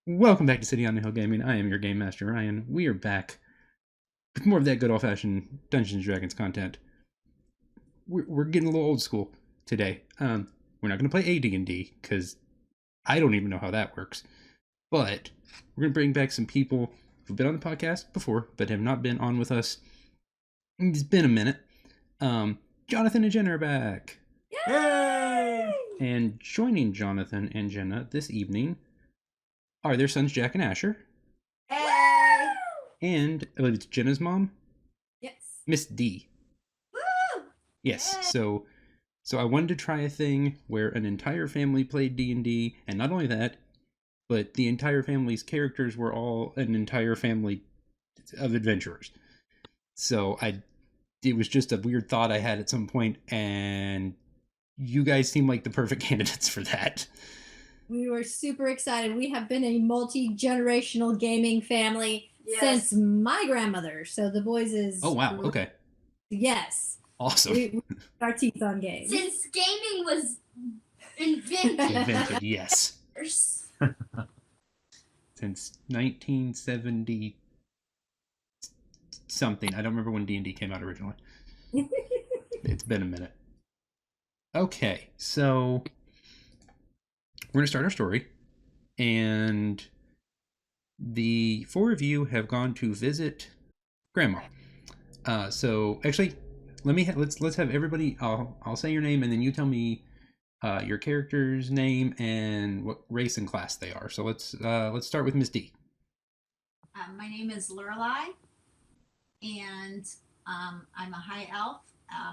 Welcome back to City on the Hill Gaming. I am your Game Master, Ryan. We are back with more of that good old-fashioned Dungeons & Dragons content. We're getting a little old school today. We're not going to play AD&D, because I don't even know how that works. But we're going to bring back some people who've been on the podcast before, but have not been on with us. It's been a minute. Jonathan and Jenna are back. Yay! And joining Jonathan and Jenna this evening are their sons Jack and Asher. Hey! And I believe it's Jenna's mom, Yes. Miss D. Woo! Yes. Yay! So I wanted to try a thing where an entire family played D&D, and not only that, but the entire family's characters were all an entire family of adventurers. So it was just a weird thought I had at some point, and you guys seem like the perfect candidates for that. We were super excited. We have been a multi-generational gaming family since my grandmother. So the boys is... Oh, wow. Okay. Yes. Awesome. We our teeth on games. Since gaming was invented. Yes. Since 1970 something. I don't remember when D&D came out originally. It's been a minute. Okay, so we're going to start our story, and the four of you have gone to visit Grandma. So actually, let's have everybody. I'll say your name, and then you tell me your character's name and what race and class they are. So let's start with Miss D. My name is Lorelei, and I'm a high elf,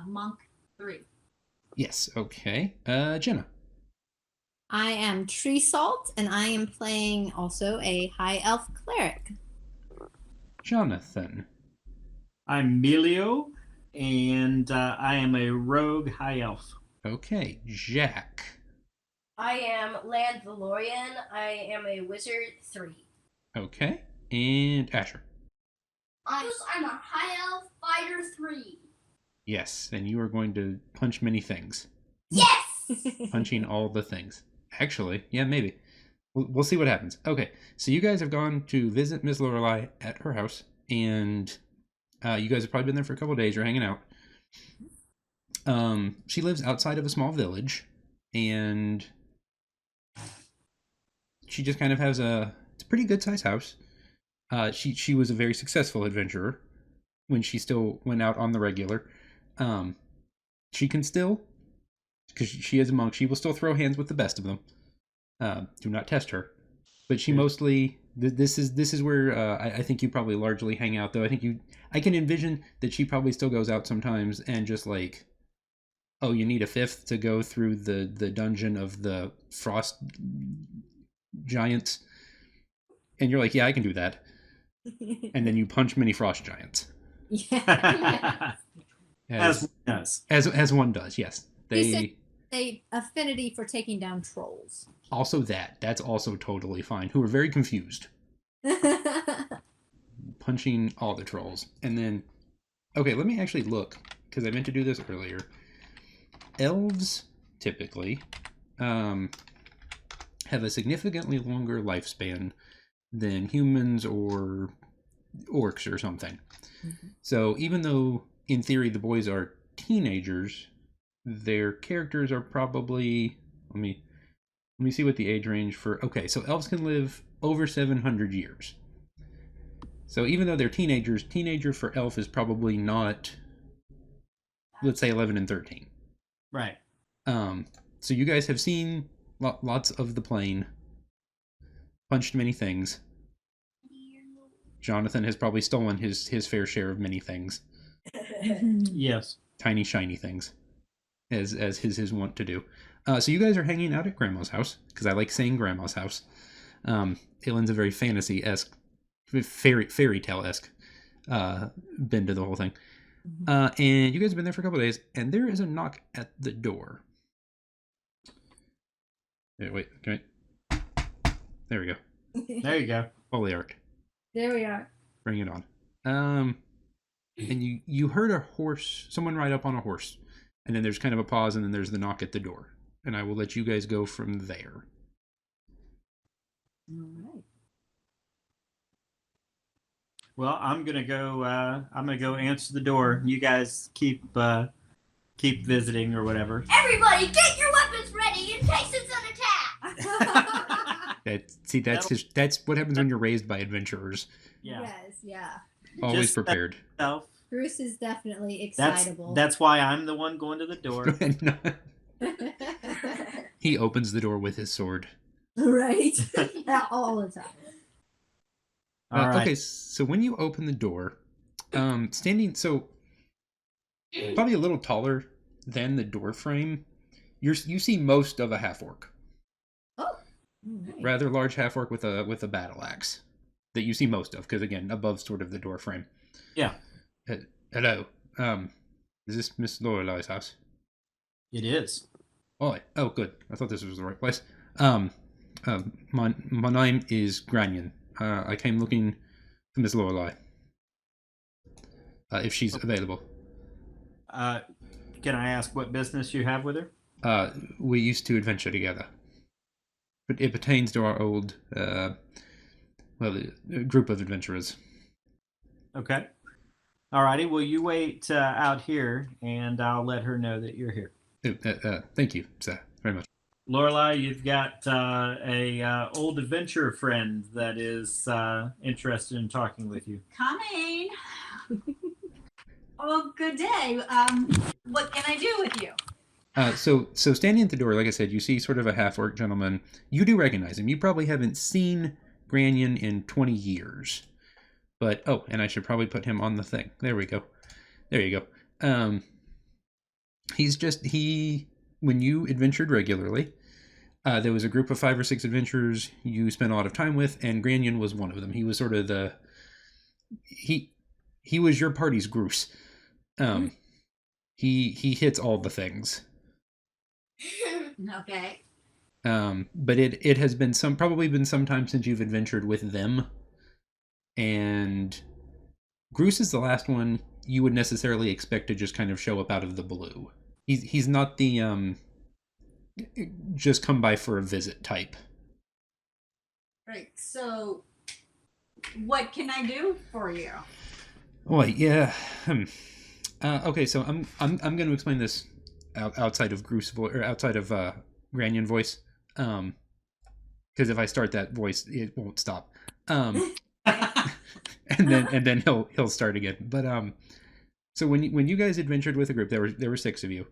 monk 3. Yes. Okay. Jenna. I am Tree Salt, and I am playing also a high elf cleric. Jonathan. I'm Melio, and I am a rogue high elf. Okay. Jack. I am Land Valorian. I am a wizard 3. Okay. And Asher. I'm a high elf fighter 3. Yes, and you are going to punch many things. Yes! Punching all the things. Actually, yeah, maybe. We'll see what happens. Okay, so you guys have gone to visit Miss Lorelei at her house, and you guys have probably been there for a couple of days. You're hanging out. She lives outside of a small village, and she just kind of has it's a pretty good sized house. She was a very successful adventurer when she still went out on the regular. She can still, because she is a monk, she will still throw hands with the best of them. Do not test her. But she mostly, this is where I think you probably largely hang out, though. I can envision that she probably still goes out sometimes and just like, oh, you need a fifth to go through the dungeon of the frost giants. And you're like, yeah, I can do that. And then you punch many frost giants. Yeah. As one does. As one does, yes. They affinity for taking down trolls. Also that's also totally fine. Who are very confused. Punching all the trolls. And then, okay, let me actually look, because I meant to do this earlier. Elves, typically, have a significantly longer lifespan than humans or orcs or something. Mm-hmm. So even though, in theory, the boys are teenagers, their characters are probably... Let me see what the age range for... Okay, so elves can live over 700 years. So even though they're teenagers, teenager for elf is probably not, let's say, 11 and 13. Right. So you guys have seen lots of the plane, punched many things. Jonathan has probably stolen his fair share of many things. Yes. Tiny, shiny things, as his wont to do. So you guys are hanging out at Grandma's house, because I like saying Grandma's house. It lends a very fantasy-esque, fairy tale-esque bend to the whole thing. And you guys have been there for a couple of days, and there is a knock at the door. Wait, can I... There we go. There you go. Holy art. There we are. Bring it on. And you heard a horse, someone ride up on a horse, and then there's kind of a pause, and then there's the knock at the door. And I will let you guys go from there. All right. Well, I'm gonna go. I'm gonna go answer the door. You guys keep visiting or whatever. Everybody, get your weapons ready in case it's an attack. That's what happens when you're raised by adventurers. Yeah. Yes, yeah. Always Just prepared. Self. Bruce is definitely That's excitable. that's why I'm the one going to the door. He opens the door with his sword. Right. All the time. All right. Okay, so when you open the door, standing so probably a little taller than the door frame, you see most of a half orc. Oh. Right. Rather large half orc with a battle axe that you see most of, because again, above sort of the door frame. Yeah. Hello. Is this Miss Lorelai's house? It is. Oh, good. I thought this was the right place. My name is Granion. I came looking for Miss Lorelai. If she's available. Can I ask what business you have with her? We used to adventure together. But it pertains to our old, group of adventurers. Okay. Alrighty. Well, you wait out here, and I'll let her know that you're here. Thank you, sir, very much. Lorelai, you've got a old adventurer friend that is interested in talking with you. Coming. Oh, good day. What can I do with you? So standing at the door, like I said, you see sort of a half-orc gentleman. You do recognize him. You probably haven't seen Granion in 20 years. But, and I should probably put him on the thing. There we go. There you go. When you adventured regularly, there was a group of 5 or 6 adventurers you spent a lot of time with, and Granion was one of them. He was sort of he was your party's Groose. He hits all the things. Okay. But it has been probably been some time since you've adventured with them. And Groose is the last one you would necessarily expect to just kind of show up out of the blue. He's not the just come by for a visit type. Right. So, what can I do for you? Oh yeah. Okay, so I'm going to explain this outside of Groose voice or outside of Granion voice. Because if I start that voice, it won't stop. and then he'll start again. But so when you guys adventured with a group, there were 6 of you.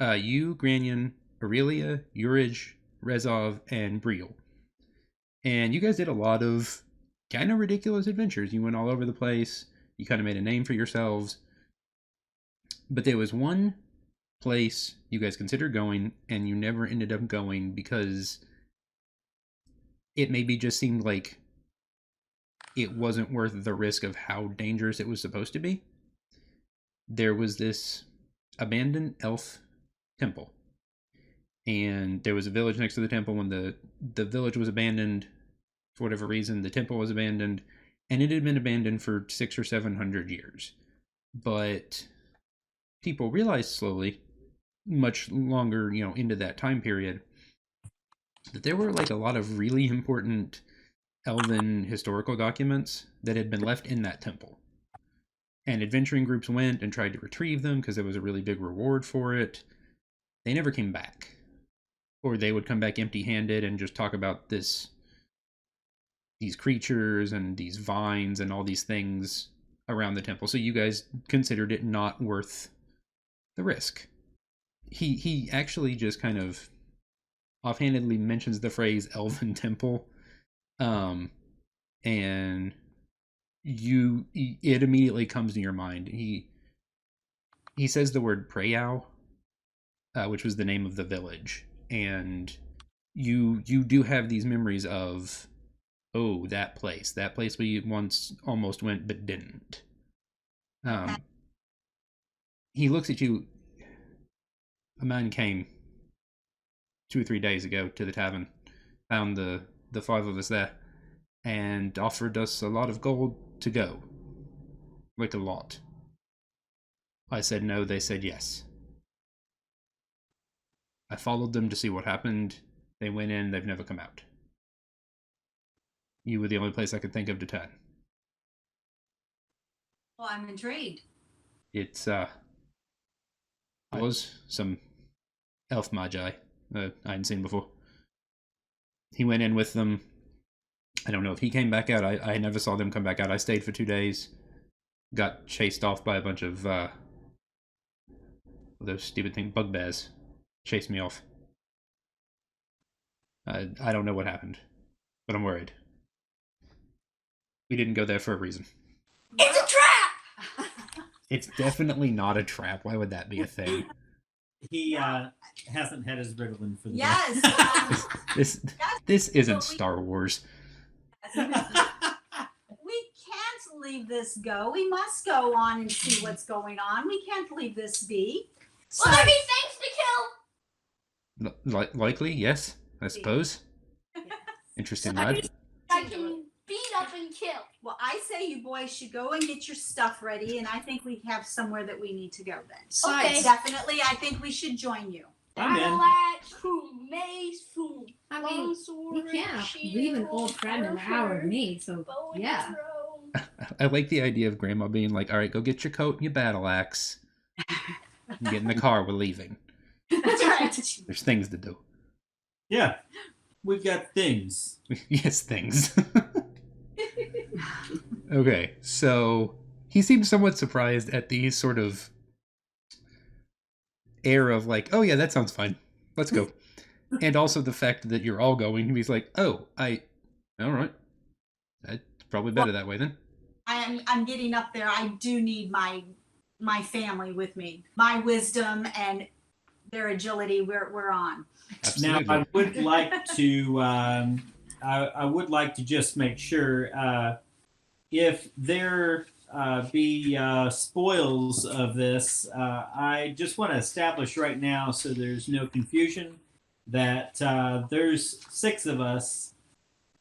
You, Granion, Aurelia, Urij, Rezov, and Briel. And you guys did a lot of kind of ridiculous adventures. You went all over the place. You kind of made a name for yourselves. But there was one place you guys considered going, and you never ended up going because it maybe just seemed like it wasn't worth the risk of how dangerous it was supposed to be. There was this abandoned elf temple. And there was a village next to the temple. When the village was abandoned, for whatever reason, the temple was abandoned. And it had been abandoned for 600 or 700 years. But people realized slowly, much longer, into that time period, that there were like a lot of really important elven historical documents that had been left in that temple. And adventuring groups went and tried to retrieve them because there was a really big reward for it. They never came back. Or they would come back empty-handed and just talk about these creatures and these vines and all these things around the temple. So you guys considered it not worth the risk. He actually just kind of offhandedly mentions the phrase Elven Temple. And it immediately comes to your mind. He says the word Prayao, which was the name of the village. And you do have these memories of, that place we once almost went but didn't. He looks at you. A man came 2 or 3 days ago to the tavern, found the 5 of us there, and offered us a lot of gold to go. Like a lot. I said no, they said yes. I followed them to see what happened. They went in, they've never come out. You were the only place I could think of to turn. Well, I'm intrigued. It's was some elf magi I hadn't seen before. He went in with them. I don't know if he came back out. I never saw them come back out. I stayed for 2 days. Got chased off by a bunch of those stupid things, bugbears. Chased me off. I don't know what happened, but I'm worried. We didn't go there for a reason. It's a trap! It's definitely not a trap. Why would that be a thing? He hasn't had his Ritalin for the day. Yes. This isn't Star Wars. We can't leave this go. We must go on and see what's going on. We can't leave this be. Will there be things to kill? Likely, yes, I suppose. Interesting, lad. I can beat up and kill. Well, I say you boys should go and get your stuff ready, and I think we have somewhere that we need to go then. Okay. Definitely, I think we should join you. I'm in. Battle axe, boom, mace, boom, I mean, longsword, we can't shield, leave an old friend in our archer, need, so bow and yeah. arrow. I like the idea of Grandma being like, all right, go get your coat and your battle axe. Get in the car, we're leaving. That's right. There's things to do. Yeah, we've got things. Yes, things. Okay, so he seemed somewhat surprised at the sort of air of like, oh yeah, that sounds fine. Let's go. And also the fact that you're all going. He's like, oh, all right. That's probably better that way then. I'm getting up there. I do need my family with me. My wisdom and their agility. We're on. Absolutely. Now, I would like to. I would like to just make sure if there be spoils of this. I just want to establish right now, so there's no confusion, that there's 6 of us,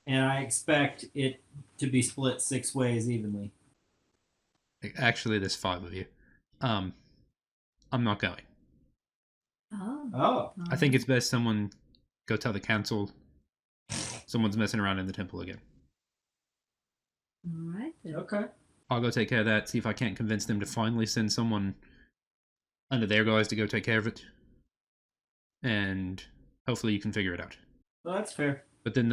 and I expect it to be split 6 ways evenly. Actually, there's 5 of you. I'm not going. Oh. Oh, I think it's best someone go tell the council someone's messing around in the temple again. All right. Then. okay. I'll go take care of that, see if I can't convince them to finally send someone under their guise to go take care of it. And hopefully you can figure it out. Well, that's fair. But then,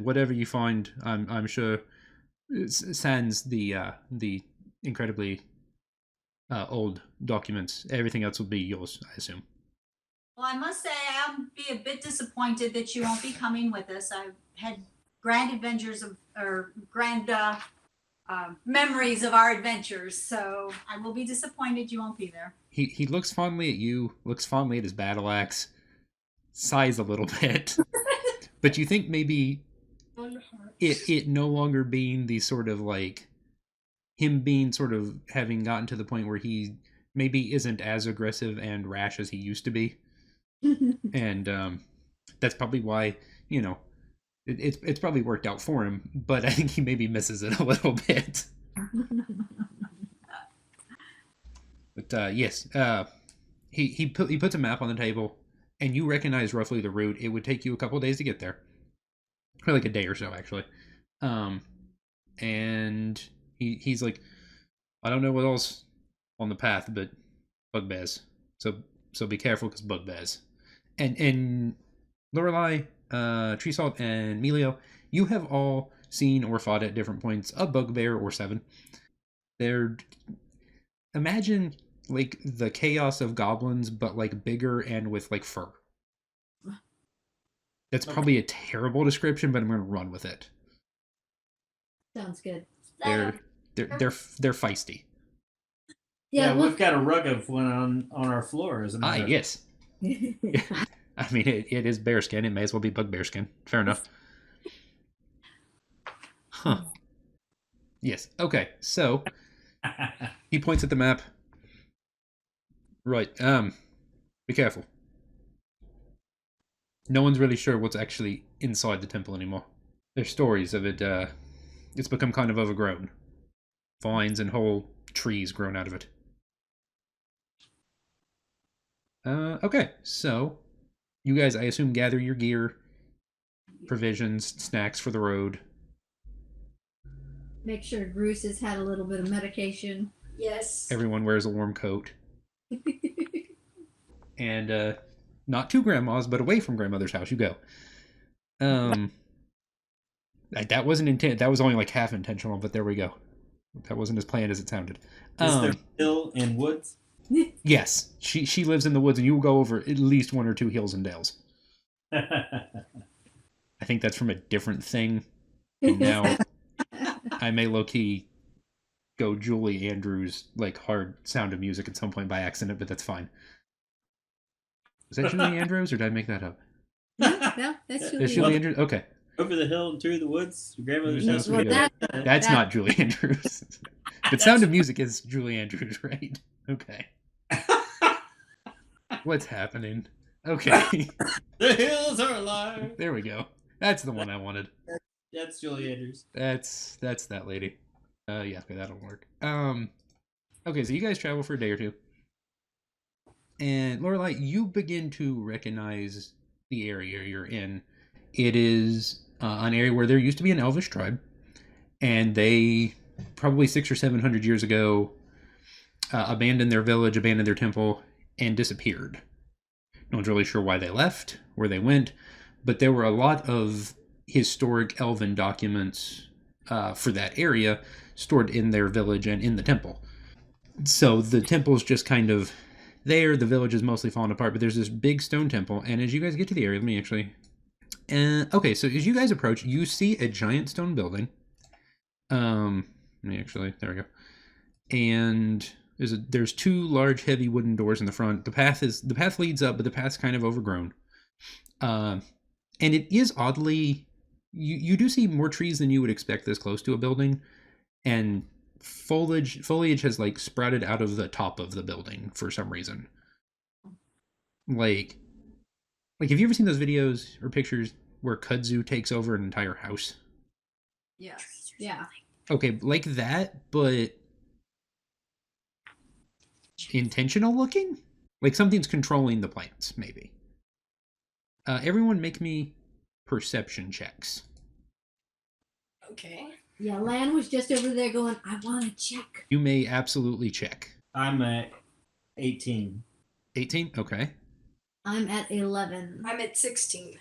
whatever you find, I'm sure, sans the incredibly old documents, everything else will be yours, I assume. Well, I must say I'll be a bit disappointed that you won't be coming with us. I've had grand adventures memories of our adventures, so I will be disappointed you won't be there. He looks fondly at you, looks fondly at his battle axe, sighs a little bit. But you think maybe it no longer being the sort of like him being sort of having gotten to the point where he maybe isn't as aggressive and rash as he used to be. And that's probably why, it's probably worked out for him, but I think he maybe misses it a little bit. But yes, he puts a map on the table, and you recognize roughly the route. It would take you a couple days to get there, or like a day or so actually. And he's like, I don't know what else on the path, but bugbears. So be careful, because bugbears. And Lorelei, Treesalt, and Melio, you have all seen or fought at different points a bugbear or 7. Imagine like the chaos of goblins, but like bigger and with like fur. That's probably a terrible description, but I'm going to run with it. Sounds good. They're feisty. Yeah, We've got a rug of one on our floor, isn't it? Yes. I mean, it is bearskin. It may as well be bugbear skin. Fair enough. Huh. Yes. Okay. So he points at the map. Right. Be careful. No one's really sure what's actually inside the temple anymore. There's stories of it. It's become kind of overgrown. Vines and whole trees grown out of it. Okay, so you guys, I assume, gather your gear, provisions, snacks for the road. Make sure Bruce has had a little bit of medication. Yes. Everyone wears a warm coat. And not to grandma's, but away from grandmother's house you go. That wasn't intent. That was only like half intentional, but there we go. That wasn't as planned as it sounded. Is there hill and woods? Yes, she lives in the woods, and you will go over at least 1 or 2 hills and dales. I think that's from a different thing. And now I may low-key go Julie Andrews, like, hard Sound of Music at some point by accident, but that's fine. Is that Julie Andrews, or did I make that up? No, that's Is Julie Andrews? Okay. Over the hill and through the woods, your grandmother's house. Well, that's not Julie Andrews. But Sound of Music is Julie Andrews, right? Okay. What's happening? Okay. The hills are alive. There we go. That's the one I wanted. That's Julie Andrews. That's that lady. Yeah, okay, that'll work. Okay, so you guys travel for a day or two. And Lorelai, you begin to recognize the area you're in. It is an area where there used to be an Elvish tribe, and they probably 600 or 700 years ago abandoned their village, abandoned their temple, and disappeared. No one's really sure why they left, where they went, but there were a lot of historic elven documents for that area stored in their village and in the temple. So the temple's just kind of there. The village is mostly falling apart, but there's this big stone temple, and as you guys get to the area, let me actually... okay, so as you guys approach, you see a giant stone building. Let me actually... There we go. And there's 2 large, heavy wooden doors in the front. The path leads up, but the path's kind of overgrown. And it is oddly... You do see more trees than you would expect this close to a building, and foliage has like sprouted out of the top of the building for some reason. Like have you ever seen those videos or pictures where kudzu takes over an entire house? Yes. Yeah. Okay, like that, but intentional looking? Like something's controlling the plants, maybe. Everyone make me perception checks. Okay. Yeah, Lan was just over there going, I want to check. You may absolutely check. I'm at 18. 18? Okay. I'm at 11. I'm at 16.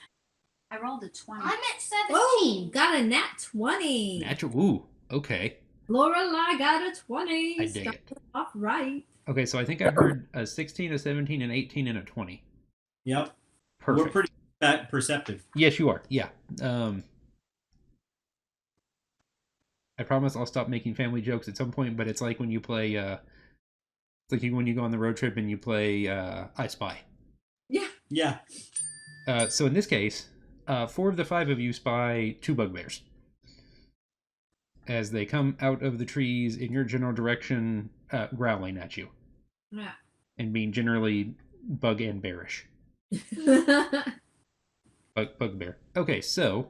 I rolled a 20. I'm at 17. Oh, got a nat 20. Natural. Ooh, okay. Lorelai got a 20. I dig Started it. off right. Okay, so I think I heard a 16, a 17, an 18, and a 20. Yep. Perfect. We're pretty perceptive. Yes, you are. Yeah. I promise I'll stop making family jokes at some point, but it's like when you play, it's like when you go on the road trip and you play I Spy. Yeah. Yeah. So in this case, 4 of the 5 of you spy 2 bugbears as they come out of the trees in your general direction, growling at you. Yeah. And being generally bug and bearish. Bugbear. Okay, so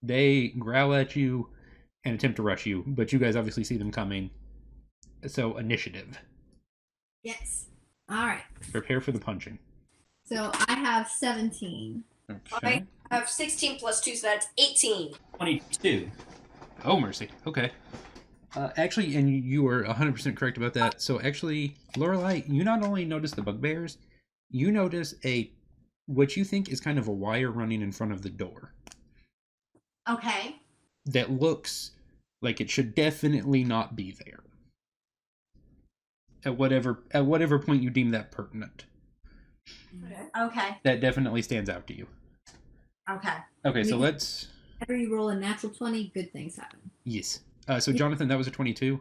they growl at you and attempt to rush you, but you guys obviously see them coming. So initiative. Yes. All right. Prepare for the punching. So I have 17. Okay. I have 16 plus 2, so that's 18. 22. Oh, mercy. Okay. Actually, and you are 100% correct about that. So actually, Lorelai, you not only notice the bugbears, you notice what you think is kind of a wire running in front of the door. Okay. That looks like it should definitely not be there. At whatever point you deem that pertinent. Okay. That definitely stands out to you. Okay. Okay, so let's... After you roll a natural 20, good things happen. Yes. So Jonathan, that was a 22.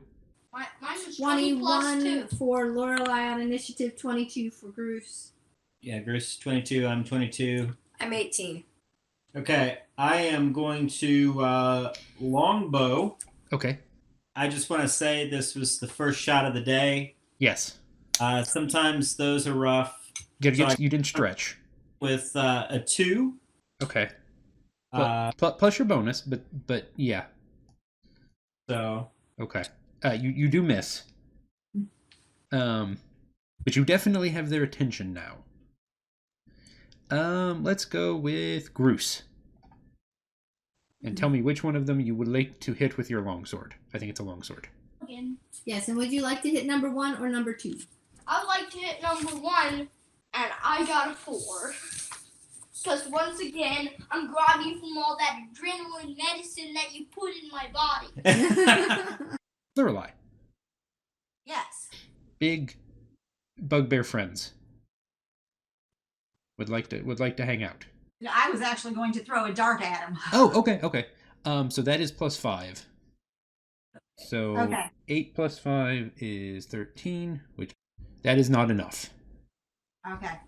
Mine was 20 plus 21 2. for Lorelai on initiative, 22 for Bruce. Yeah, Grace 22. I'm 22. I'm 18. Okay, I am going to longbow. Okay. I just want to say this was the first shot of the day. Yes. Sometimes those are rough. You didn't stretch. With a 2. Okay. Plus your bonus, but yeah. So. Okay. You do miss. But you definitely have their attention now. Let's go with Groose. And tell me which one of them you would like to hit with your longsword. I think it's a longsword. Again. Yes, and would you like to hit number 1 or number 2? I would like to hit number 1, and I got a 4. Because once again, I'm groggy from all that adrenaline medicine that you put in my body. Lorelei. Yes. Big bugbear friends. Would like to hang out. I was actually going to throw a dart at him. Oh, okay. So that is +5. So Okay. 8 plus 5 is 13, which that is not enough. Okay.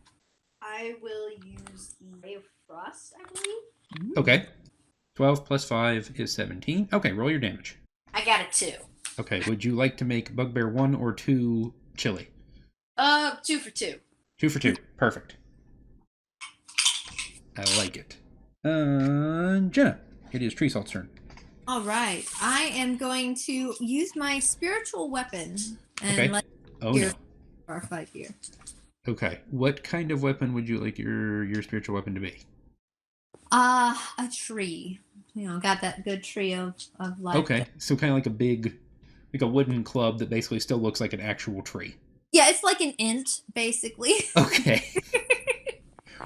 I will use Ray of Frost, I believe. Okay. 12 plus 5 is 17. Okay, roll your damage. I got a 2. Okay, would you like to make bugbear 1 or 2 chili? 2 for 2. 2 for 2. Perfect. I like it. Jenna, it is Tree Salt's turn. All right. I am going to use my spiritual weapon and Okay. let Oh Here. no. our fight here. Okay. What kind of weapon would you like your spiritual weapon to be? A tree. You know, got that good tree of life. Okay. So kind of like a wooden club that basically still looks like an actual tree. Yeah, it's like an int, basically. Okay.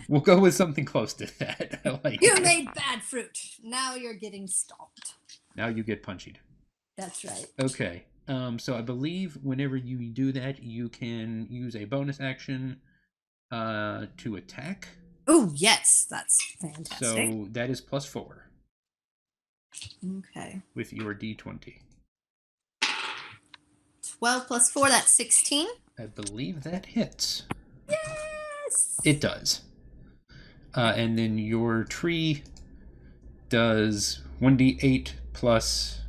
We'll go with something close to that. I like You it. made bad fruit. Now you're getting stomped. Now you get punchied. That's right. Okay. So I believe whenever you do that, you can use a bonus action to attack. Oh, yes. That's fantastic. So that is +4 Okay. with your d20. 12 plus 4, that's 16. I believe that hits. Yes! It does. And then your tree does 1d8 plus,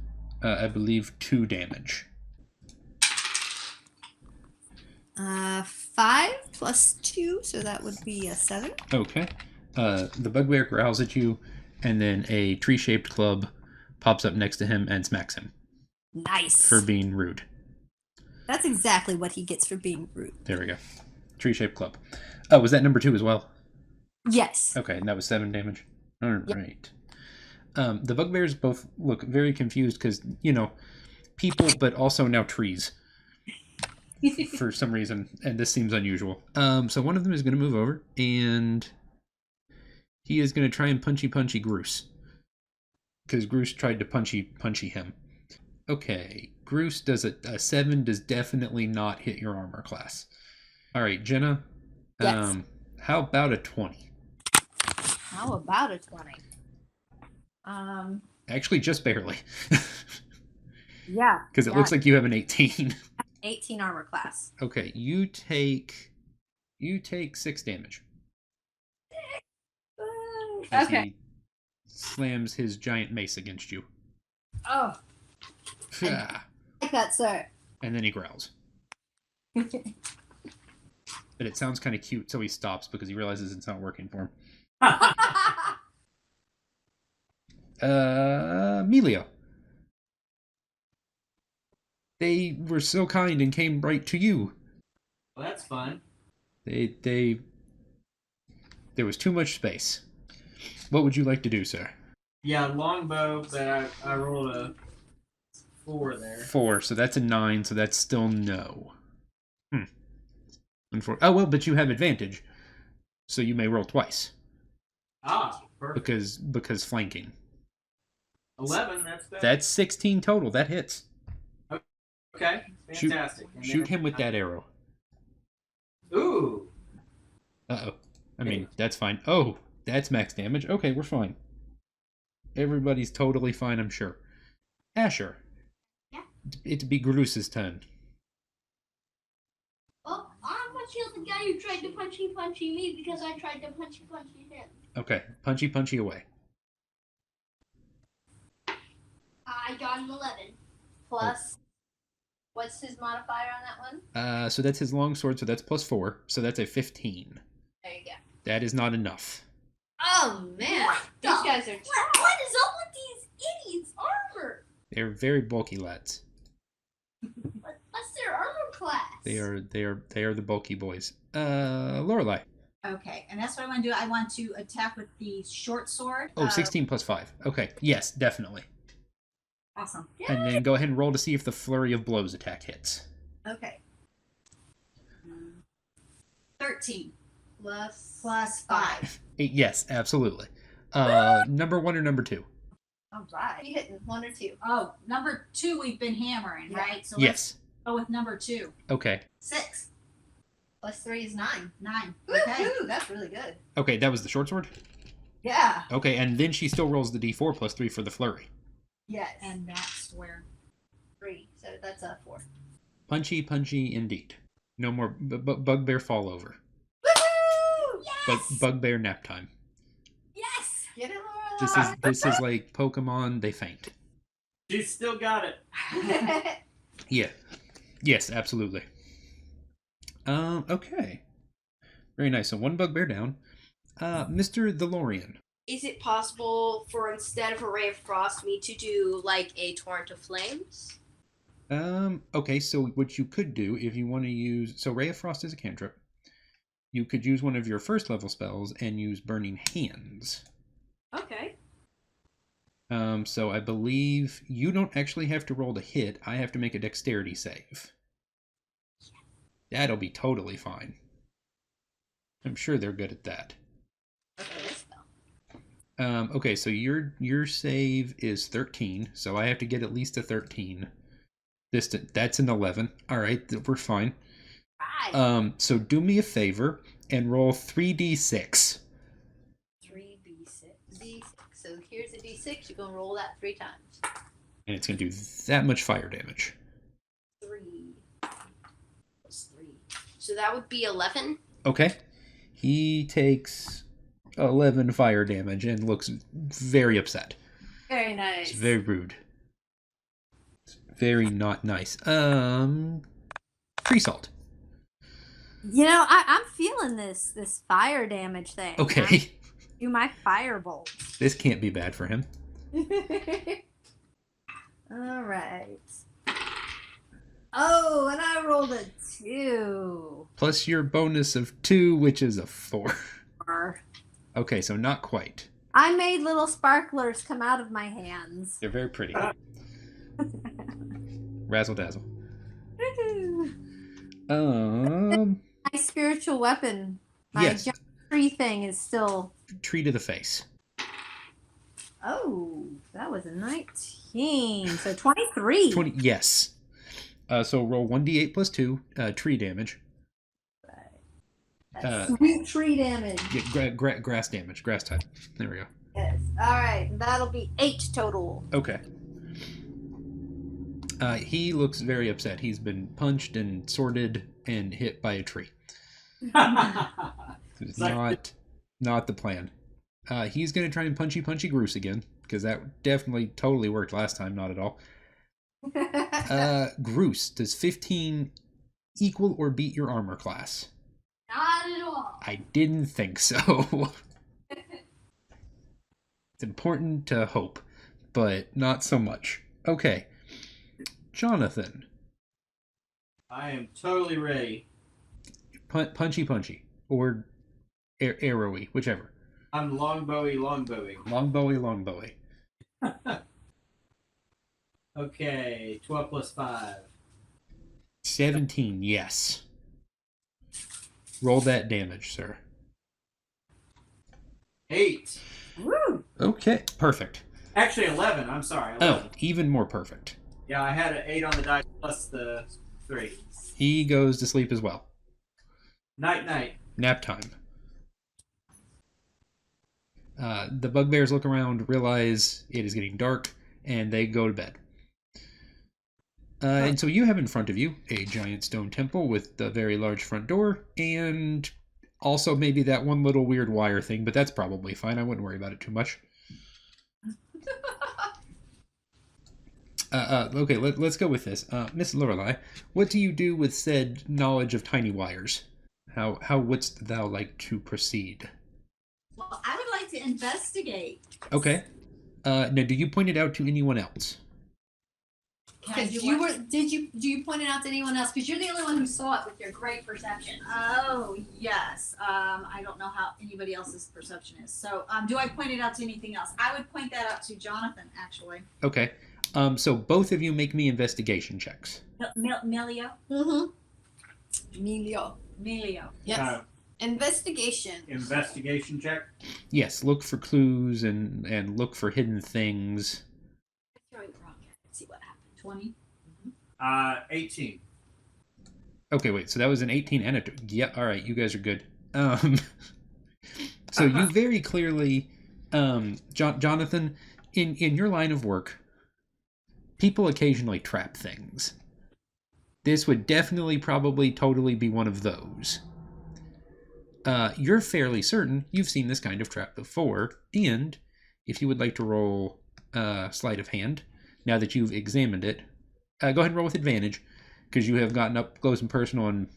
I believe, 2 damage. 5 plus 2, so that would be a 7. Okay. The bugbear growls at you, and then a tree-shaped club pops up next to him and smacks him Nice. for being rude. That's exactly what he gets for being rude. There we go. Tree-shaped club. Oh, was that number 2 as well? Yes. Okay, and that was 7 damage. All right. The bugbears both look very confused because, people, but also now trees for some reason, and this seems unusual. So one of them is going to move over, and he is going to try and punchy Groose because Groose tried to punchy him. Okay, Groose does a 7 does definitely not hit your armor class. All right, Jenna. Yes. How about a 20? How about a 20? Actually, just barely. Yeah. Because it looks like you have an 18. 18 armor class. Okay, you take 6 damage. As Okay. he slams his giant mace against you. Oh, And like that, sir. then he growls. But it sounds kind of cute, so he stops because he realizes it's not working for him. Emilio. They were so kind and came right to you. Well, that's fun. There was too much space. What would you like to do, sir? Yeah, longbow, but I rolled a 4 there. 4, so that's a 9, so that's still no. Oh, well, but you have advantage, so you may roll twice. Ah, perfect. Because flanking. 11, that's better. That's 16 total. That hits. Okay, fantastic. And Shoot then- him with that arrow. Ooh. Uh-oh. I mean, that's fine. Oh, that's max damage. Okay, we're fine. Everybody's totally fine, I'm sure. Asher. Yeah? It'd be Groose's turn. Well, I'm gonna kill the guy who tried to punchy me because I tried to punchy him. Okay, punchy away. I got an 11. Plus, what's his modifier on that one? So that's his longsword, so that's +4. So that's a 15. There you go. That is not enough. Oh, man. These guys are... What is up with these idiots' armor? They're very bulky lads. What's their armor class? They are the bulky boys. Lorelei. Okay, and that's what I want to do. I want to attack with the short sword. Oh, 16 plus 5. Okay. Yes, definitely. Awesome. And then go ahead and roll to see if the flurry of blows attack hits. Okay. 13 Plus plus 5. Yes, absolutely. Number 1 or number 2? All right. You hitting 1 or 2? Oh, number 2 we've been hammering, right? So let's Yes. go with number 2. Okay. 6. Plus 3 is 9. 9. Okay. Okay. Woohoo, that's really good. Okay, that was the short sword? Yeah. Okay, and then she still rolls the d4 plus 3 for the flurry. Yes. And that's where. 3. So that's a 4. Punchy, punchy indeed. No more bugbear fall over. Woohoo! Yes! Bugbear nap time. Yes! Get it, Laura. This is like Pokemon, they faint. She's still got it. Yeah. Yes, absolutely. Okay. Very nice. So 1 bugbear down. Mr. DeLorean. Is it possible for instead of a ray of frost, me to do like a torrent of flames? Okay, so what you could do if you want to use... So Ray of Frost is a cantrip. You could use one of your first level spells and use Burning Hands. Okay. So I believe you don't actually have to roll to hit. I have to make a dexterity save. That'll be totally fine. I'm sure they're good at that. Okay, this spell. Okay, so your save is 13, so I have to get at least a 13. That's an 11. All right, we're fine. Right. So do me a favor and roll 3d6. 3d6. D6. So here's a d6. You're going to roll that 3 times. And it's going to do that much fire damage. 3 plus 3. So that would be 11. Okay. He takes 11 fire damage and looks very upset. Very nice. It's very rude. It's very not nice. Free salt. You know, I'm feeling this fire damage thing. Okay. Do my firebolt. This can't be bad for him. All right. Oh, and I rolled a 2. Plus your bonus of 2, which is a 4. Or- Okay, so not quite. I made little sparklers come out of my hands. They're very pretty. Razzle dazzle. My spiritual weapon, my Yes. giant tree thing is still... Tree to the face. Oh, that was a 19. So 23. 20. Yes. So roll 1d8 plus 2 tree damage. Sweet tree damage. Yeah, grass damage. Grass type. There we go. Yes. All right. That'll be 8 total. Okay. He looks very upset. He's been punched and sorted and hit by a tree. It's not the plan. He's going to try and punchy Groose again, because that definitely totally worked last time. Not at all. Groose, does 15 equal or beat your armor class? Not at all. I didn't think so. It's important to hope, but not so much. Okay. Jonathan. I am totally ready. Punchy. Or arrowy, whichever. I'm longbowy. Long bowie. Okay, 12 plus 5. 17, yes. Roll that damage, sir. 8. Woo! Okay, perfect. Actually, 11. I'm sorry. 11. Oh, even more perfect. Yeah, I had an 8 on the die plus the 3. He goes to sleep as well. Night. Nap time. The bugbears look around, realize it is getting dark, and they go to bed. And so you have in front of you a giant stone temple with a very large front door, and also maybe that one little weird wire thing, but that's probably fine. I wouldn't worry about it too much. Okay, let's go with this. Miss Lorelei, what do you do with said knowledge of tiny wires? How wouldst thou like to proceed? Well, I would like to investigate. Okay. Now, do you point it out to anyone else? Can because do you point it out to anyone else? Because you're the only one who saw it with your great perception. Oh, yes. I don't know how anybody else's perception is. So, do I point it out to anything else? I would point that out to Jonathan, actually. Okay. So both of you make me investigation checks. Melio? Melio. Yes. Investigation. Investigation check. Yes, look for clues and look for hidden things. Throwing rock at it, see what happens. 20. 18. Okay, wait. So that was an 18 and a yeah. All right, you guys are good. So you very clearly, Jonathan, in your line of work, people occasionally trap things. This would definitely, probably, totally be one of those. You're fairly certain you've seen this kind of trap before, and if you would like to roll sleight of hand, now that you've examined it, go ahead and roll with advantage, because you have gotten up close and personal and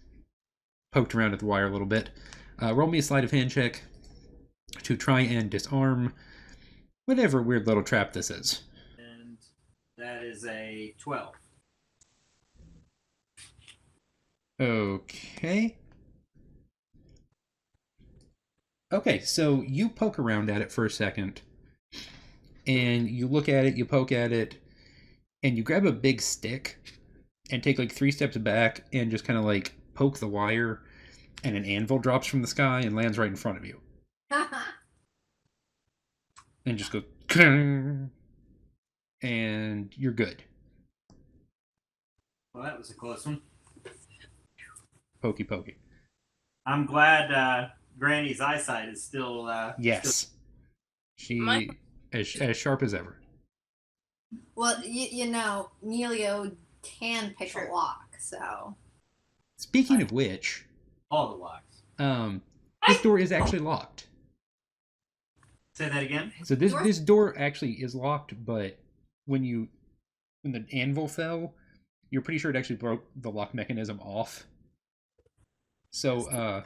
poked around at the wire a little bit. Roll me a sleight of hand check to try and disarm whatever weird little trap this is. And that is a 12. Okay. Okay, so you poke around at it for a second, and you look at it, you poke at it, and you grab a big stick and take like 3 steps back and just kind of like poke the wire, and an anvil drops from the sky and lands right in front of you. And just goes, and you're good. Well, that was a close one. Pokey pokey. I'm glad Granny's eyesight is still. Yes. She as sharp as ever. Well, you know, Nelio can pick a lock, so. Speaking of which, All the locks. this door is actually locked. Say that again. So this door actually is locked, but when the anvil fell, you're pretty sure it actually broke the lock mechanism off. So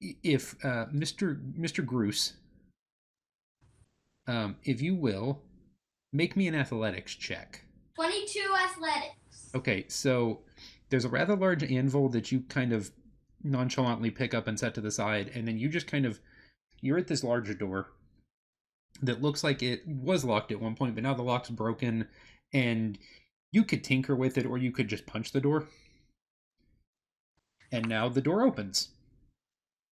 if Mr. Groose, if you will, make me an athletics check. 22 athletics. Okay, so there's a rather large anvil that you kind of nonchalantly pick up and set to the side, and then you just you're at this larger door that looks like it was locked at one point, but now the lock's broken, and you could tinker with it, or you could just punch the door. And now the door opens.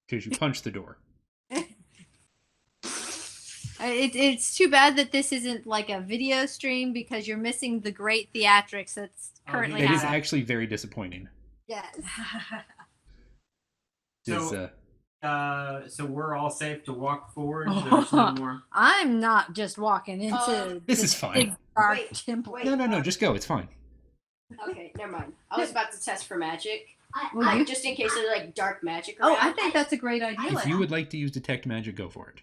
Because you punched the door. It's too bad that this isn't like a video stream, because you're missing the great theatrics that's currently It is happening. actually very disappointing. Yes. So we're all safe to walk forward. There's no more. I'm not just walking into This is fine. big dark Wait, temple. wait. No, just go. It's fine. Okay, never mind. I was about to test for magic. Will you? Just in case there's like dark magic Oh, around. I think that's a great idea. If you would like to use Detect Magic, go for it.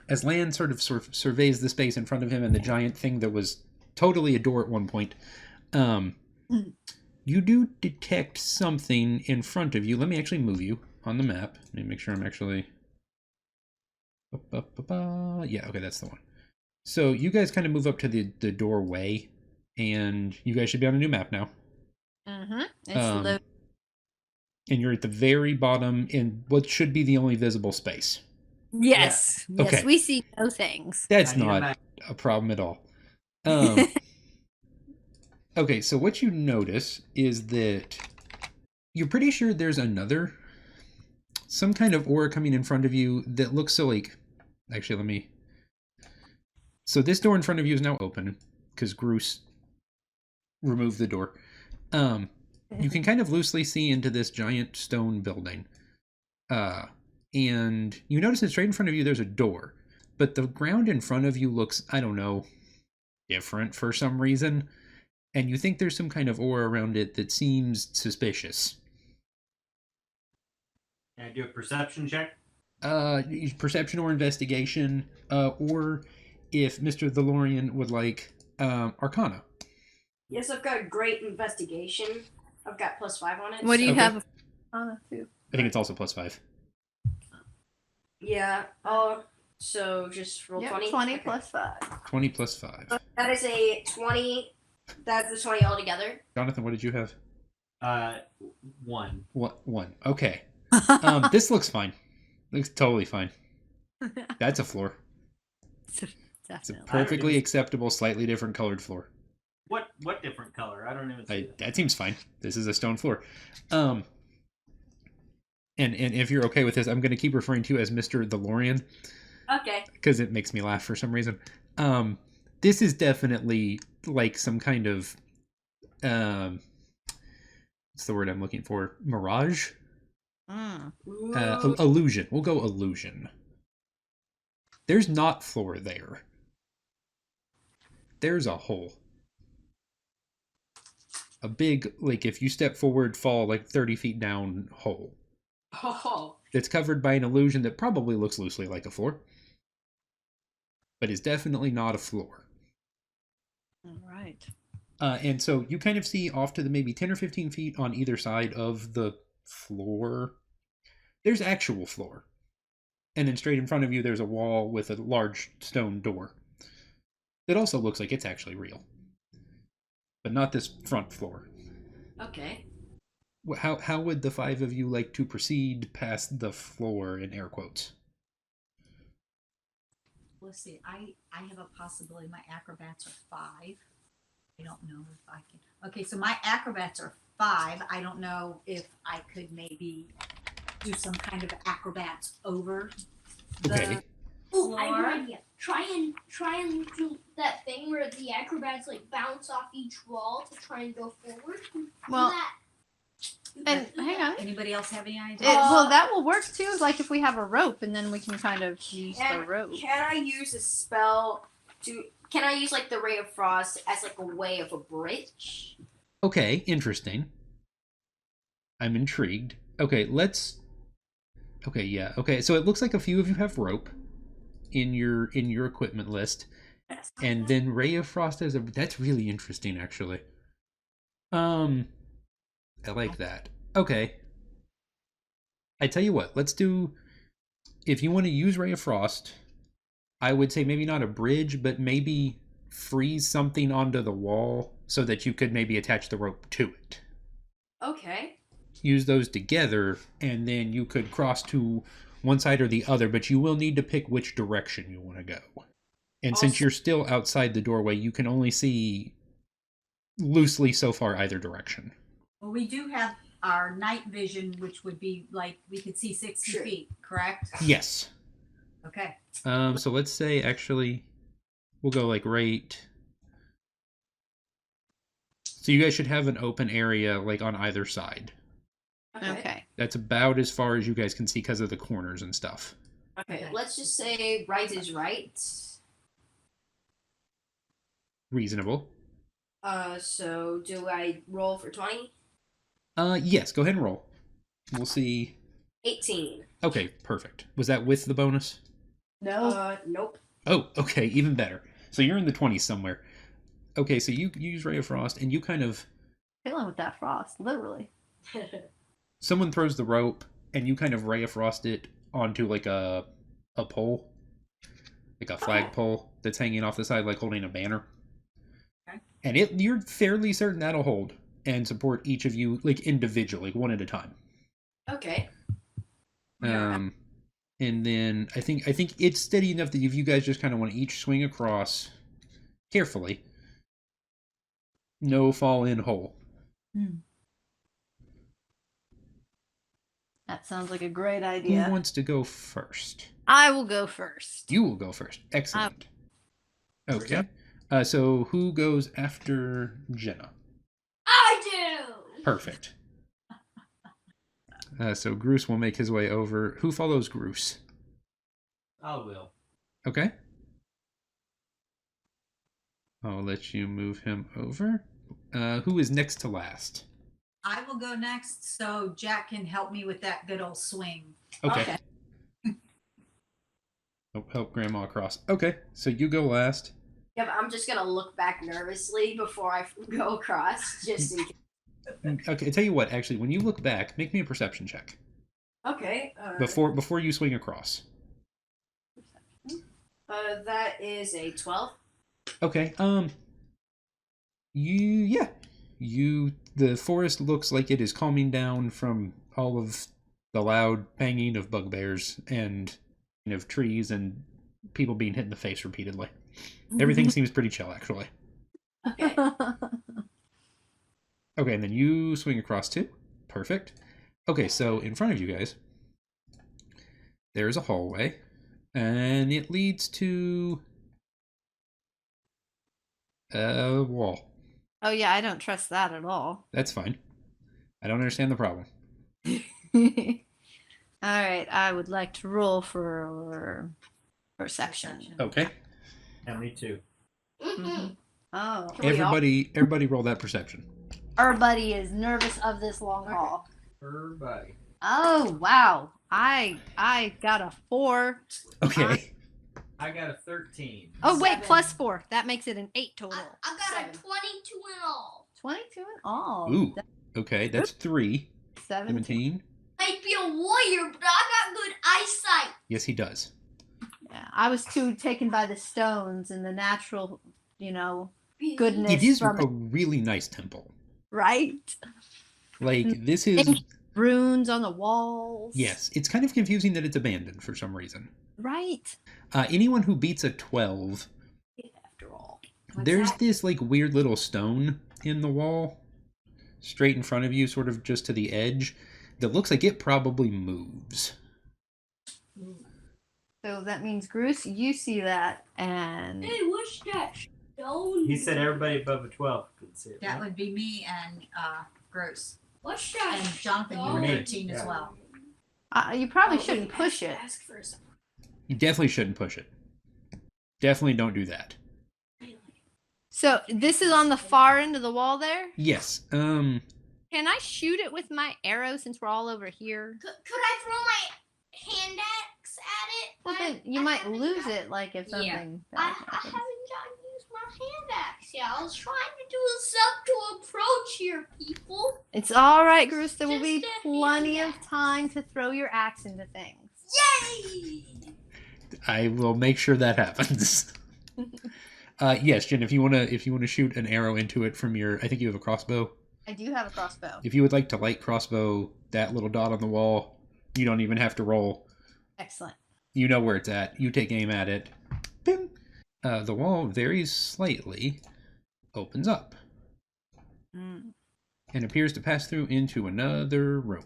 As Lan sort of surveys the space in front of him and the giant thing that was totally a door at one point, you do detect something in front of you. Let me actually move you on the map. Let me make sure I'm actually... Yeah, okay, that's the one. So you guys kind of move up to the doorway, and you guys should be on a new map now. Mm-hmm. It's And you're at the very bottom in what should be the only visible space. Yes. Yeah. Yes, Okay. we see no things. That's I need a not map. a problem at all. Okay, so what you notice is that you're pretty sure there's some kind of aura coming in front of you that looks so like... Actually, So this door in front of you is now open, because Groose removed the door. You can kind of loosely see into this giant stone building. And you notice that straight in front of you there's a door. But the ground in front of you looks, I don't know, different for some reason. And you think there's some kind of aura around it that seems suspicious. Can I do a perception check? Perception or investigation. Or if Mr. DeLorean would like, Arcana. Yes, I've got a great investigation. I've got +5 on it. What do you Okay. have? Too? I think it's also +5. Yeah. So just roll Yep, 20. 20 Okay. plus 5. 20 plus 5. That is a 20 That's the 20 altogether. Jonathan, what did you have? 1. What? 1. Okay. This looks fine. Looks totally fine. That's a floor. It's a Definitely. perfectly acceptable, slightly different colored floor. What different color? I don't even see That seems fine. This is a stone floor. And if you're okay with this, I'm going to keep referring to you as Mr. DeLorean Okay. because it makes me laugh for some reason. This is definitely like some kind of what's the word I'm looking for? Mirage? Illusion. We'll go illusion. There's not floor there. There's a hole. A big, like if you step forward, fall like 30 feet down hole. Oh. That's covered by an illusion that probably looks loosely like a floor. But is definitely not a floor. All right. And so you kind of see off to the maybe 10 or 15 feet on either side of the floor. There's actual floor. And then straight in front of you, there's a wall with a large stone door. It also looks like it's actually real. But not this front floor. Okay. How would the 5 of you like to proceed past the floor in air quotes? Let's see. I have a possibility. My acrobats are 5. I don't know if I can. Okay, so my acrobats are 5. I don't know if I could maybe do some kind of acrobats over the Okay. Oh, I have floor. an idea. Try and do that thing where the acrobats like bounce off each wall to try and go forward. Well, Do that. and hang on. Anybody else have any ideas? Well, that will work too. Like if we have a rope, and then we can kind of use the And rope. can I use a spell to? Can I use like the Ray of Frost as like a way of a bridge? Okay, interesting. I'm intrigued. Okay, let's... Okay, yeah. Okay, so it looks like a few of you have rope in your equipment list. And then Ray of Frost as a... That's really interesting, actually. I like that. Okay. I tell you what, let's do... If you want to use Ray of Frost, I would say maybe not a bridge, but maybe freeze something onto the wall so that you could maybe attach the rope to it. Okay. Use those together, and then you could cross to one side or the other, but you will need to pick which direction you want to go. And since you're still outside the doorway, you can only see loosely so far either direction. Well, we do have our night vision, which would be like we could see 60 Sure. feet, correct? Yes. Okay. So let's say actually we'll go like right. So you guys should have an open area like on either side. Okay. That's about as far as you guys can see because of the corners and stuff. Okay. Let's just say right is right. Reasonable. So do I roll for 20? Yes, go ahead and roll. We'll see. 18. Okay, perfect. Was that with the bonus? No. Nope. Oh, okay, even better. So you're in the 20s somewhere. Okay, so you use Ray of Frost, and you kind of... Feeling with that frost, literally. Someone throws the rope, and you kind of Ray of Frost it onto like a pole. Like a flagpole that's hanging off the side, like holding a banner. Okay. And you're fairly certain that'll hold and support each of you, like individually, one at a time. Okay. And then I think it's steady enough that if you guys just kind of want to each swing across carefully, no fall in hole. That sounds like a great Who idea. wants to go first? I will go first. You will go first. Excellent. Okay. So who goes after Jenna? I do. Perfect. So Groose will make his way over. Who follows Groose? I will. Okay. I'll let you move him over. Who is next to last? I will go next so Jack can help me with that good old swing. Okay. Help Grandma across. Okay, so you go last. Yep, I'm just gonna look back nervously before I go across, just in case. Okay, I tell you what, actually, when you look back, make me a perception check. Okay. Before you swing across. That is a 12. Okay, The forest looks like it is calming down from all of the loud banging of bugbears and of trees and people being hit in the face repeatedly. Everything seems pretty chill, actually. Okay. Okay, and then you swing across too. Perfect. Okay, so in front of you guys, there's a hallway, and it leads to a wall. Oh yeah, I don't trust that at all. That's fine. I don't understand the problem. All right, I would like to roll for perception. Okay. Yeah, me too. Mm-hmm. Oh, Can we all- Everybody roll that perception. everybody is nervous of this long haul. Everybody. Oh wow, I got a 4. Okay. I got a 13. Oh wait, 7. plus 4. That makes it an 8 total. I got 7. a 22 in all. 22 in all. Ooh. Okay, that's 3. 17. 17. Might be a warrior, but I got good eyesight. Yes, he does. Yeah, I was too taken by the stones and the natural, goodness. It is from a really nice temple. right? Like, this is... Runes on the walls. Yes, it's kind of confusing that it's abandoned for some reason. Right. Anyone who beats a 12, After all. there's this, like, weird little stone in the wall, straight in front of you, sort of just to the edge, that looks like it probably moves. So that means, Bruce, you see that, and Hey, what's that stone? He said everybody above a 12 could see it. That right? would be me and Gross. What's that? And Jonathan, you stone? were Me. 13 as Yeah. well. you probably shouldn't push it. Ask for some. You definitely shouldn't push it. Definitely don't do that. So this is on the far end of the wall there. Yes, Can I shoot it with my arrow since we're all over here? Could I throw my hand axe at it? Well, then you might lose it, like if something. Yeah. bad I haven't happens. gotten to use my hand axe yet. I was trying to do a subtle approach here, people. It's all right, Bruce. There will be Just a plenty hand of time to throw your axe into things. Yay! I will make sure that happens. Yes, Jen, if you wanna shoot an arrow into it from your, I think you have a crossbow. I do have a crossbow. If you would like to light crossbow that little dot on the wall, you don't even have to roll. Excellent. You know where it's at. You take aim at it. Bing! The wall very slightly opens up Mm. and appears to pass through into another room.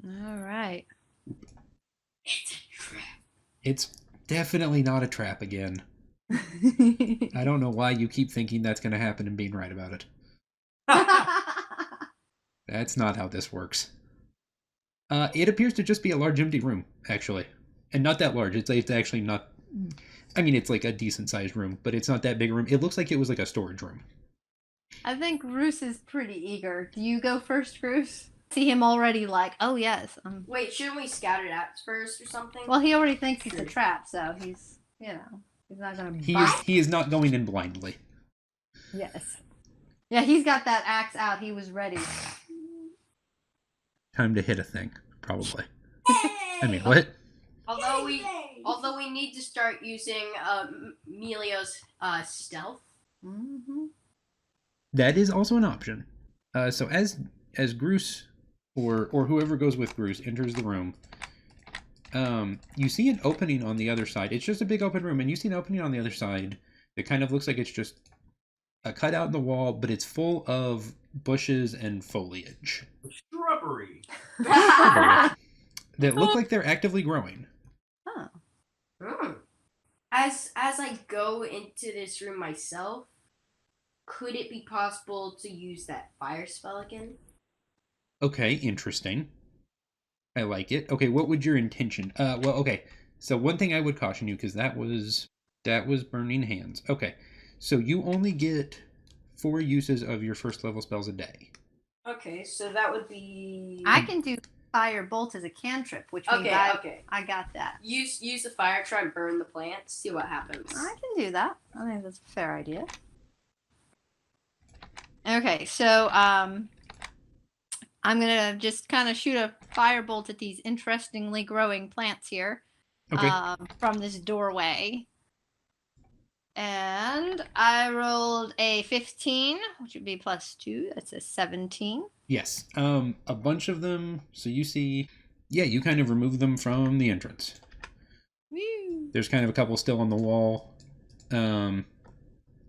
All right. It's a trap. It's definitely not a trap again. I don't know why you keep thinking that's going to happen and being right about it. That's not how this works. It appears to just be a large empty room, actually. And not that large. It's actually not... I mean, it's like a decent-sized room, but it's not that big a room. It looks like it was like a storage room. I think Bruce is pretty eager. Do you go first, Bruce? See him already like, oh yes. Wait, shouldn't we scout it out first or something? Well, he already thinks it's a trap, so he's not gonna. He is not going in blindly. Yes. Yeah, he's got that axe out. He was ready. Time to hit a thing, probably. Hey! I mean, what? Although we Hey! although we need to start using Melio's stealth. Mm-hmm. That is also an option. So as Bruce or whoever goes with Bruce enters the room, you see an opening on the other side. It's just a big open room, and you see an opening on the other side that kind of looks like it's just a cutout in the wall, but it's full of bushes and foliage Shrubbery. that look like they're actively growing. Oh. Hmm. As I go into this room myself, could it be possible to use that fire spell again? Okay, interesting. I like it. Okay, what would your intention? Well, okay. So one thing I would caution you, because that was burning hands. Okay, so you only get 4 uses of your first level spells a day. Okay, so that would be. I can do fire bolt as a cantrip, which means Okay. I got that. Use the fire, try and burn the plants, see what happens. I can do that. I think that's a fair idea. Okay, so I'm gonna just kind of shoot a firebolt at these interestingly growing plants here Okay. from this doorway. And I rolled a 15, which would be +2. That's a 17. Yes. A bunch of them. So you see, yeah, you kind of remove them from the entrance. Woo. There's kind of a couple still on the wall. And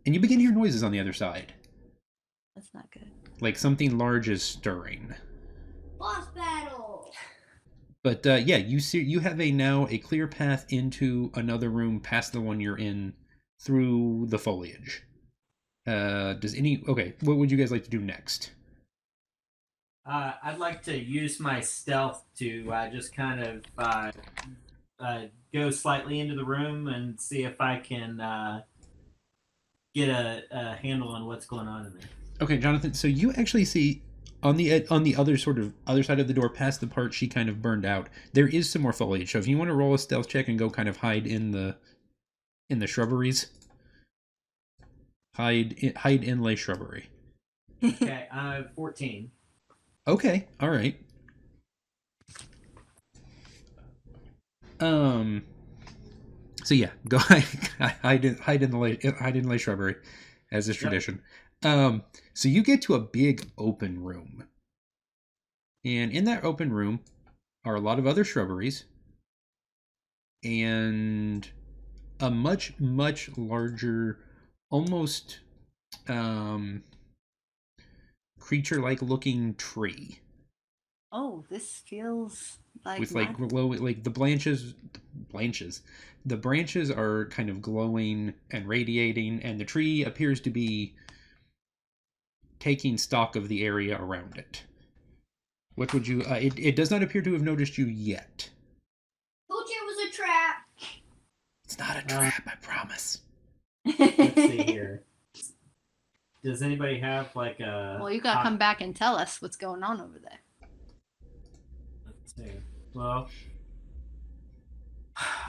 you begin to hear noises on the other side. That's not good. Like something large is stirring. Boss battle. But yeah, you have now a clear path into another room past the one you're in through the foliage. Okay, what would you guys like to do next? I'd like to use my stealth to just kind of go slightly into the room and see if I can get a handle on what's going on in there. Okay, Jonathan. So you actually see on the other side of the door, past the part she kind of burned out, there is some more foliage. So if you want to roll a stealth check and go kind of hide in the shrubberies, hide inlay shrubbery. Okay, 14. Okay, all right. So yeah, go hide in the shrubbery, as is tradition. So you get to a big open room, and in that open room are a lot of other shrubberies, and a much larger, almost creature-like looking tree. Oh, this feels like With like glowing, like the branches are kind of glowing and radiating, and the tree appears to be taking stock of the area around it. What would you? It does not appear to have noticed you yet. Told you it was a trap. It's not a trap, I promise. Let's see here. Does anybody have like a? Well, you gotta come back and tell us what's going on over there. Let's see. Well,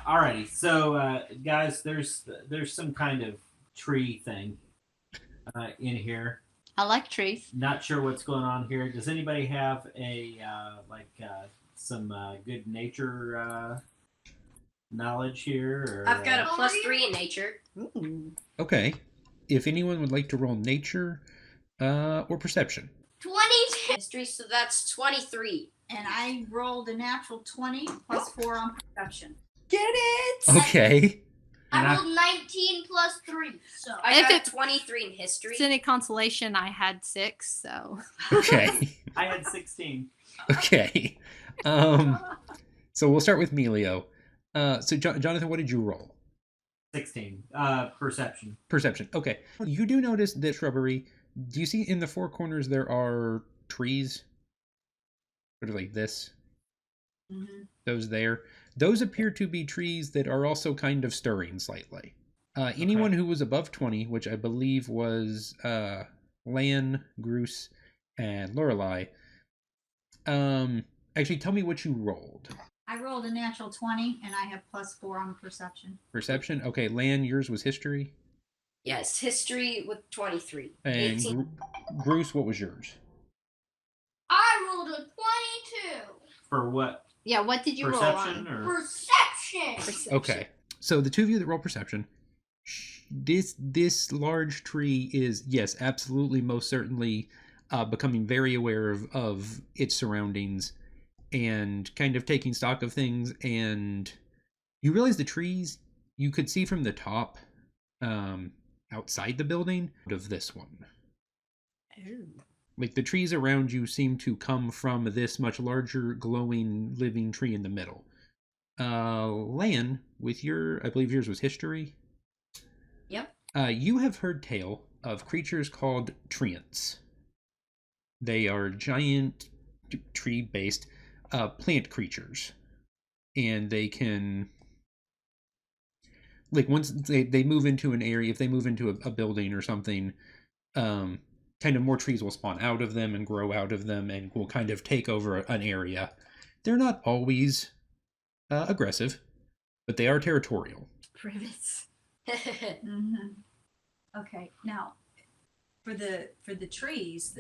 alrighty. So, guys, there's some kind of tree thing in here. I like trees. Not sure what's going on here. Does anybody have a some good nature knowledge here? Or, I've got a +3 in nature. Ooh. Okay. If anyone would like to roll nature or perception. 22. History, so that's 23. And I rolled a natural 20 +4 on perception. Get it? Okay. I rolled 19 plus 3. So I If got it- 23 in history. It's any consolation, I had 6, so. Okay. I had 16. Okay. So we'll start with Melio. So Jonathan, what did you roll? 16. Perception. Perception. Okay. You do notice that shrubbery. Do you see in the four corners there are trees? Sort of like this. Mm-hmm. Those there. Those appear to be trees that are also kind of stirring slightly. Anyone who was above 20, which I believe was Lan, Groose, and Lorelei. Actually, tell me what you rolled. I rolled a natural 20, and I have +4 on perception. Perception. Okay, Lan, yours was history. Yes, history with 23. And 18. Groose, what was yours? I rolled a 22. For what? Yeah, what did you roll Perception on? or? Perception. Perception. Okay, so the two of you that roll perception, this large tree is, yes, absolutely, most certainly becoming very aware of its surroundings and kind of taking stock of things. And you realize the trees you could see from the top outside the building of this one. Ooh. Like the trees around you seem to come from this much larger, glowing, living tree in the middle. Lan, with I believe yours was history. Yep. You have heard tale of creatures called treants. They are giant, tree-based plant creatures, and they can, like, once they move into an area, if they move into a building or something, kind of more trees will spawn out of them and grow out of them and will kind of take over an area. They're not always aggressive, but they are territorial. Privets. Mm-hmm. Okay, now for the trees,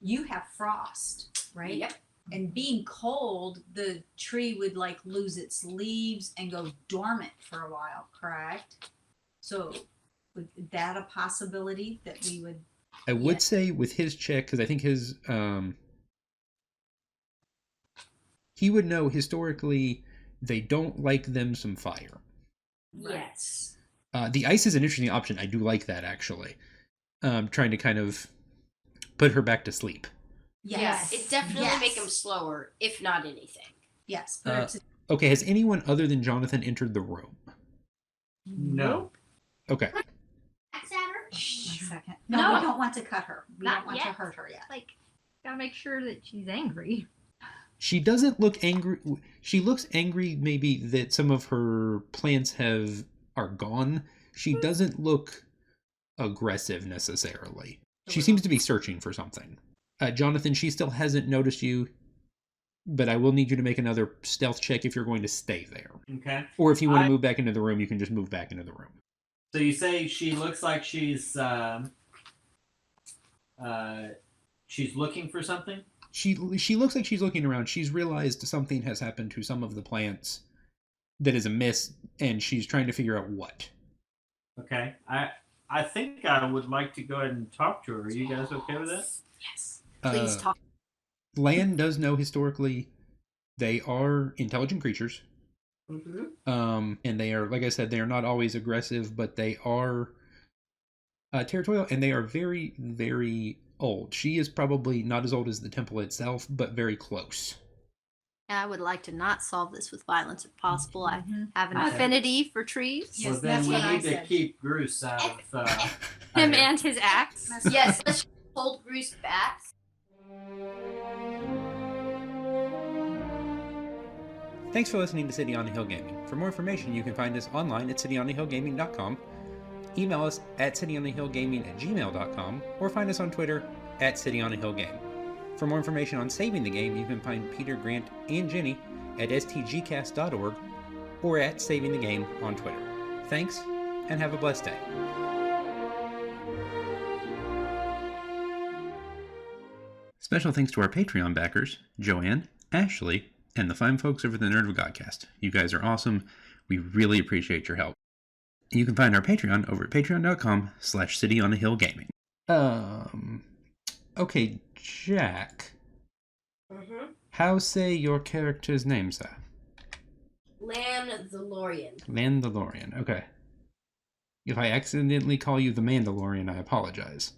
you have frost, right? Yep. And being cold, the tree would like lose its leaves and go dormant for a while, correct? So, was that a possibility that we would? I would Yeah. say with his check, because I think his he would know historically they don't like them some fire. Yes. The ice is an interesting option. I do like that actually. Trying to kind of put her back to sleep. Yes. It definitely Yes. make him slower, if not anything. Yes. Put her to, Okay, has anyone other than Jonathan entered the room? No. Okay. Axe at her? one second. No, No. we don't want to cut her. We Not don't want to yet. hurt her yet. Like, gotta make sure that she's angry. She doesn't look angry. She looks angry maybe that some of her plants are gone. She doesn't look aggressive necessarily. She seems to be searching for something. Jonathan, she still hasn't noticed you, but I will need you to make another stealth check if you're going to stay there. Okay. Or if you want to move back into the room, you can just move back into the room. So you say she looks like she's looking for something? She looks like she's looking around. She's realized something has happened to some of the plants that is amiss, and she's trying to figure out what. Okay. I think I would like to go ahead and talk to her. Are you guys okay with that? Yes. Please talk. Land does know historically they are intelligent creatures. Mm-hmm. And they are, like I said, they are not always aggressive, but they are territorial, and they are very, very old. She is probably not as old as the temple itself, but very close. I would like to not solve this with violence if possible. I Mhm. have an Okay. affinity for trees. Yes, well, then that's we what I need to said. keep Bruce out of Him here. and his axe. Yes, let's hold Bruce back. Thanks for listening to City on the Hill Gaming. For more information, you can find us online at cityonthehillgaming.com, email us at cityonthehillgaming@gmail.com, or find us on Twitter at cityonthehillgame. For more information on saving the game, you can find Peter, Grant, and Jenny at stgcast.org or at Saving the Game on Twitter. Thanks, and have a blessed day. Special thanks to our Patreon backers, Joanne, Ashley, and the fine folks over the Nerd of Godcast. You guys are awesome. We really appreciate your help. You can find our Patreon over at patreon.com/cityonthehillgaming. Okay, Jack. Mm-hmm. How say your character's name, sir? Landalorian. Mandalorian. Okay. If I accidentally call you the Mandalorian, I apologize.